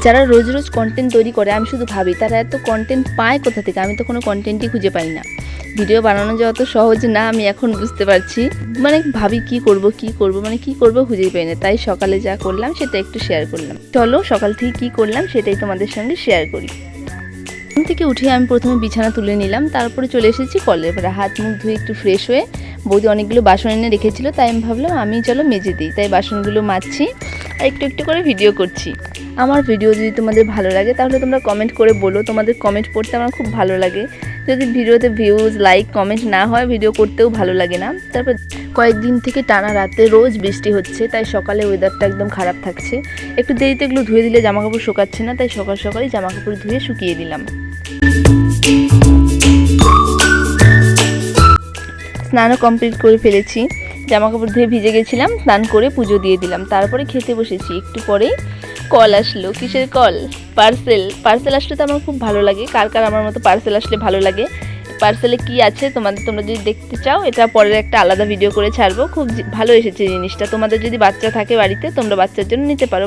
যারা রোজ রোজ কন্টেন্ট তৈরি করে আমি শুধু ভাবি তারা এত কন্টেন্ট পায় কোথা থেকে। আমি তো কোনো কন্টেন্টই খুঁজে পাই না। ভিডিও বানানো যে অত সহজ না আমি এখন বুঝতে পারছি। মানে ভাবি কি করব মানে কি করব খুঁজেই পাই না। তাই সকালে যা করলাম সেটা একটু শেয়ার করলাম। চলো সকাল থেকে কি করলাম সেটাই তোমাদের সঙ্গে শেয়ার করি। ঘুম থেকে উঠে আমি প্রথমে বিছানা তুলে নিলাম, তারপরে চলে এসেছি কলের পাড়ে। হাত মুখ ধুয়ে একটু ফ্রেশ হয়ে বৌদি অনেকগুলো বাসন এনে রেখেছিল, তাই আমি ভাবলাম আমি চলো মেজে দিই। তাই বাসনগুলো মাজছি আর একটু একটু করে ভিডিও করছি। আমার ভিডিও যদি তোমাদের ভালো লাগে তাহলে তোমরা কমেন্ট করে বলো। তোমাদের কমেন্ট পড়তে আমার খুব ভালো লাগে। যদি ভিডিওতে ভিউজ লাইক কমেন্ট না হয় ভিডিও করতেও ভালো লাগে না। তারপর কয়েকদিন থেকে টানা রাতে রোজ বৃষ্টি হচ্ছে, তাই সকালে ওয়েদারটা একদম খারাপ থাকছে। একটু দেরিতে এগুলো ধুয়ে দিলে জামাকাপড় শুকাচ্ছে না, তাই সকাল সকালই জামাকাপড় ধুয়ে শুকিয়ে দিলাম। স্নানও কমপ্লিট করে ফেলেছি। জামাকাপড় ধুয়ে ভিজে গেছিলাম, স্নান করে পুজো দিয়ে দিলাম। তারপরে খেতে বসেছি। একটু পরেই কল আসলো। কিসের কল? পার্সেল আসলে তো আমার খুব ভালো লাগে। কার কার আমার মতো পার্সেল আসলে ভালো লাগে? পার্সেলে কি আছে তোমরা যদি দেখতে চাও এটা পরের একটা আলাদা ভিডিও করে ছাড়বো। খুব ভালো এসেছে জিনিসটা। তোমাদের যদি বাচ্চা থাকে বাড়িতে তোমরা বাচ্চার জন্য নিতে পারো।